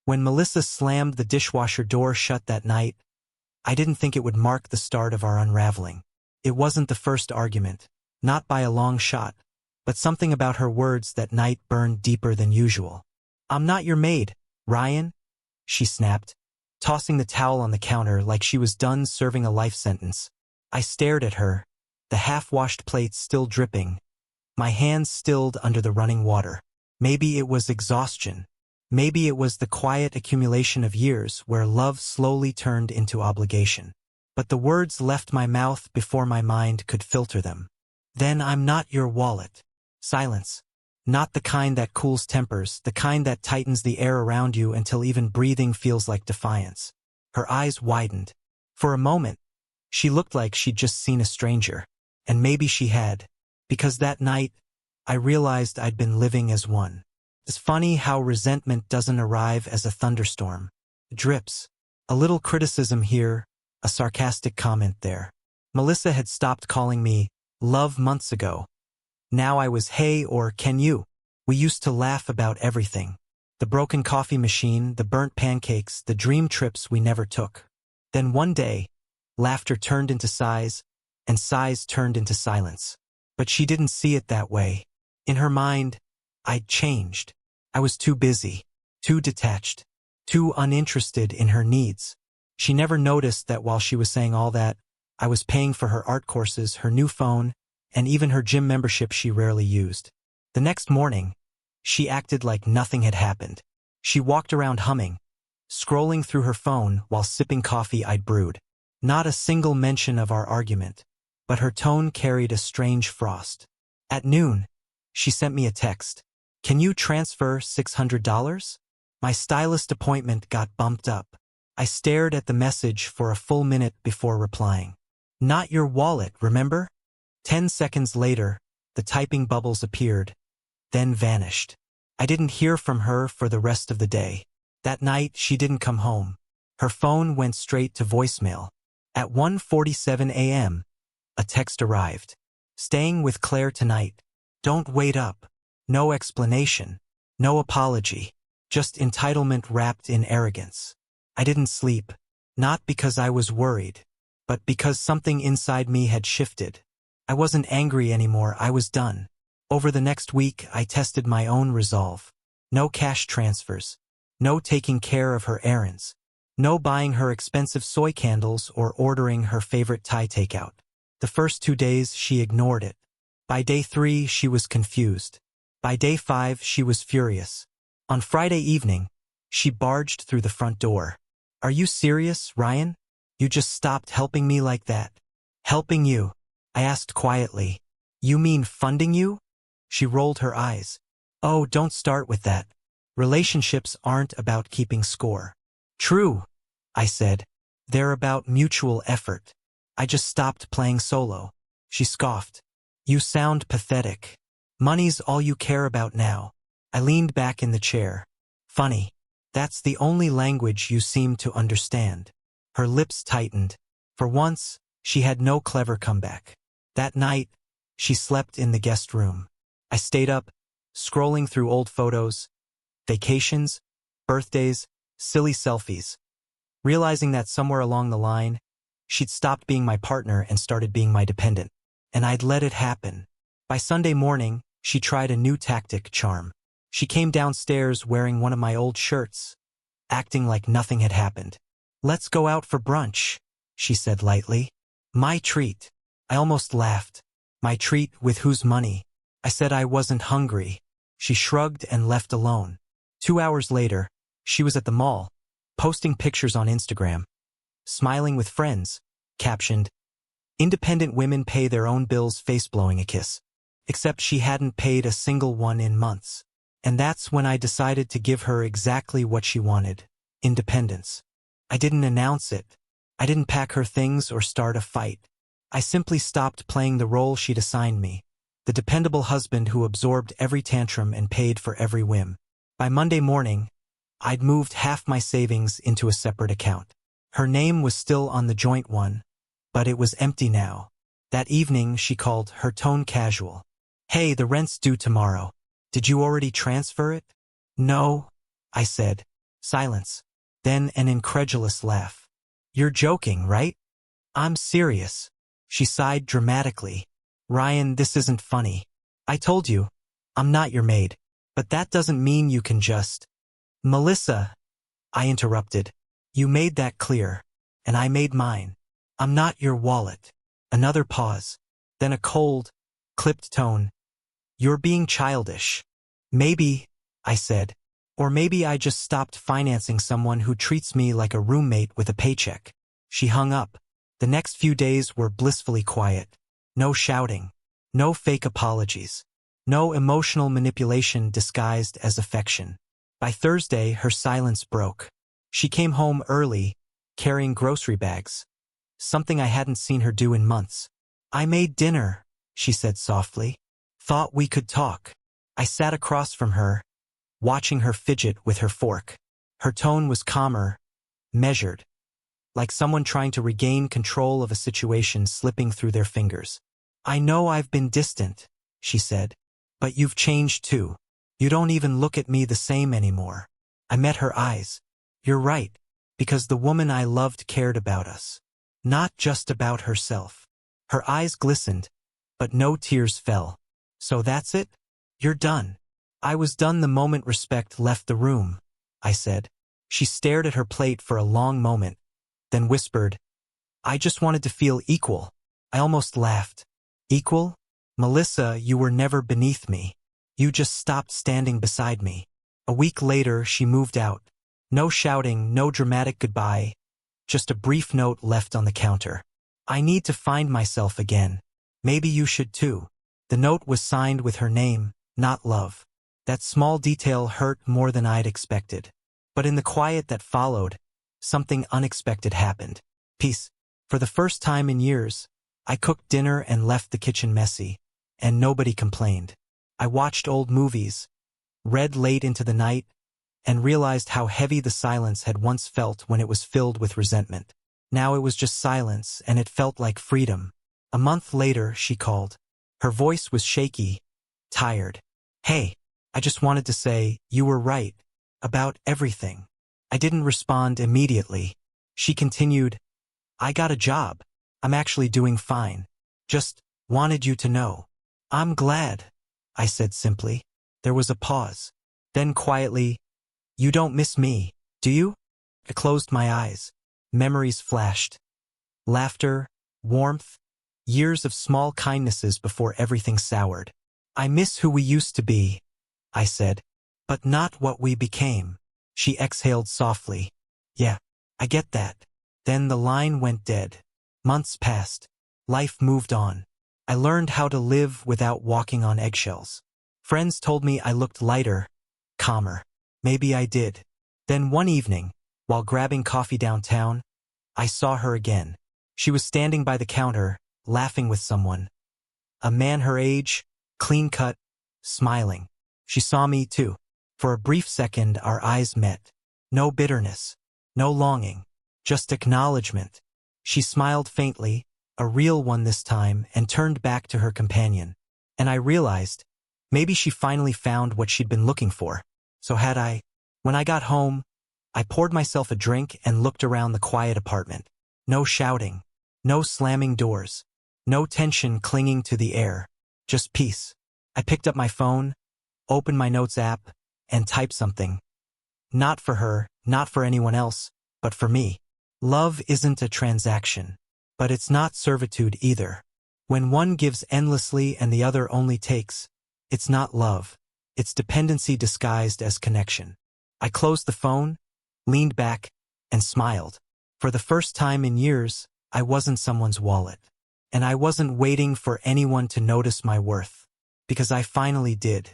When Melissa slammed the dishwasher door shut that night, I didn't think it would mark the start of our unraveling. It wasn't the first argument, not by a long shot, but something about her words that night burned deeper than usual. "I'm not your maid, Ryan," she snapped, tossing the towel on the counter like she was done serving a life sentence. I stared at her, the half-washed plates still dripping, my hands stilled under the running water. Maybe it was exhaustion. Maybe it was the quiet accumulation of years where love slowly turned into obligation. But the words left my mouth before my mind could filter them. "Then I'm not your wallet." Silence. Not the kind that cools tempers, the kind that tightens the air around you until even breathing feels like defiance. Her eyes widened. For a moment, she looked like she'd just seen a stranger. And maybe she had. Because that night, I realized I'd been living as one. It's funny how resentment doesn't arrive as a thunderstorm. It drips. A little criticism here, a sarcastic comment there. Melissa had stopped calling me love months ago. Now I was hey or can you. We used to laugh about everything. The broken coffee machine, the burnt pancakes, the dream trips we never took. Then one day, laughter turned into sighs, and sighs turned into silence. But she didn't see it that way. In her mind, I'd changed. I was too busy, too detached, too uninterested in her needs. She never noticed that while she was saying all that, I was paying for her art courses, her new phone, and even her gym membership she rarely used. The next morning, she acted like nothing had happened. She walked around humming, scrolling through her phone while sipping coffee I'd brewed. Not a single mention of our argument, but her tone carried a strange frost. At noon, she sent me a text. "Can you transfer $600? My stylist appointment got bumped up." I stared at the message for a full minute before replying. "Not your wallet, remember?" 10 seconds later, the typing bubbles appeared, then vanished. I didn't hear from her for the rest of the day. That night, she didn't come home. Her phone went straight to voicemail. At 1:47 a.m., a text arrived. "Staying with Claire tonight. Don't wait up." No explanation. No apology. Just entitlement wrapped in arrogance. I didn't sleep. Not because I was worried, but because something inside me had shifted. I wasn't angry anymore, I was done. Over the next week, I tested my own resolve. No cash transfers. No taking care of her errands. No buying her expensive soy candles or ordering her favorite Thai takeout. The first 2 days, she ignored it. By day 3, she was confused. By day 5, she was furious. On Friday evening, she barged through the front door. "Are you serious, Ryan? You just stopped helping me like that?" "Helping you?" I asked quietly. "You mean funding you?" She rolled her eyes. "Oh, don't start with that. Relationships aren't about keeping score." "True," I said. "They're about mutual effort. I just stopped playing solo." She scoffed. "You sound pathetic. Money's all you care about now." I leaned back in the chair. "Funny. That's the only language you seem to understand." Her lips tightened. For once, she had no clever comeback. That night, she slept in the guest room. I stayed up, scrolling through old photos, vacations, birthdays, silly selfies, realizing that somewhere along the line, she'd stopped being my partner and started being my dependent. And I'd let it happen. By Sunday morning, she tried a new tactic, charm. She came downstairs wearing one of my old shirts, acting like nothing had happened. "Let's go out for brunch," she said lightly. "My treat." I almost laughed. "My treat with whose money?" I said I wasn't hungry. She shrugged and left alone. 2 hours later, she was at the mall, posting pictures on Instagram. Smiling with friends, captioned, "Independent women pay their own bills, face blowing a kiss." Except she hadn't paid a single one in months. And that's when I decided to give her exactly what she wanted: independence. I didn't announce it. I didn't pack her things or start a fight. I simply stopped playing the role she'd assigned me, the dependable husband who absorbed every tantrum and paid for every whim. By Monday morning, I'd moved half my savings into a separate account. Her name was still on the joint one, but it was empty now. That evening, she called, her tone casual. "Hey, the rent's due tomorrow. Did you already transfer it?" "No," I said. Silence. Then an incredulous laugh. You're joking, right? I'm serious. She sighed dramatically. Ryan, this isn't funny. I told you, I'm not your maid. But that doesn't mean you can just... Melissa, I interrupted. You made that clear. And I made mine. I'm not your wallet. Another pause. Then a cold, clipped tone. You're being childish. Maybe, I said. Or maybe I just stopped financing someone who treats me like a roommate with a paycheck. She hung up. The next few days were blissfully quiet. No shouting. No fake apologies. No emotional manipulation disguised as affection. By Thursday, her silence broke. She came home early, carrying grocery bags. Something I hadn't seen her do in months. I made dinner, she said softly. Thought we could talk. I sat across from her, watching her fidget with her fork. Her tone was calmer, measured, like someone trying to regain control of a situation slipping through their fingers. I know I've been distant, she said, but you've changed too. You don't even look at me the same anymore. I met her eyes. You're right, because the woman I loved cared about us, not just about herself. Her eyes glistened, but no tears fell. So that's it? You're done. I was done the moment respect left the room, I said. She stared at her plate for a long moment, then whispered, I just wanted to feel equal. I almost laughed. Equal? Melissa, you were never beneath me. You just stopped standing beside me. A week later, she moved out. No shouting, no dramatic goodbye, just a brief note left on the counter. I need to find myself again. Maybe you should too. The note was signed with her name, not love. That small detail hurt more than I'd expected. But in the quiet that followed, something unexpected happened. Peace. For the first time in years, I cooked dinner and left the kitchen messy, and nobody complained. I watched old movies, read late into the night, and realized how heavy the silence had once felt when it was filled with resentment. Now it was just silence, and it felt like freedom. A month later, she called. Her voice was shaky, tired. Hey, I just wanted to say, you were right, about everything. I didn't respond immediately. She continued, I got a job. I'm actually doing fine. Just wanted you to know. I'm glad, I said simply. There was a pause. Then quietly, you don't miss me, do you? I closed my eyes. Memories flashed. Laughter, warmth, years of small kindnesses before everything soured. I miss who we used to be, I said, but not what we became. She exhaled softly. Yeah, I get that. Then the line went dead. Months passed. Life moved on. I learned how to live without walking on eggshells. Friends told me I looked lighter, calmer. Maybe I did. Then one evening, while grabbing coffee downtown, I saw her again. She was standing by the counter, laughing with someone. A man her age, clean-cut, smiling. She saw me too. For a brief second, our eyes met. No bitterness, no longing, just acknowledgement. She smiled faintly, a real one this time, and turned back to her companion. And I realized, maybe she finally found what she'd been looking for. So had I. When I got home, I poured myself a drink and looked around the quiet apartment. No shouting, no slamming doors, no tension clinging to the air, just peace. I picked up my phone, opened my notes app, and typed something. Not for her, not for anyone else, but for me. Love isn't a transaction, but it's not servitude either. When one gives endlessly and the other only takes, it's not love. It's dependency disguised as connection. I closed the phone, leaned back, and smiled. For the first time in years, I wasn't someone's wallet. And I wasn't waiting for anyone to notice my worth. Because I finally did.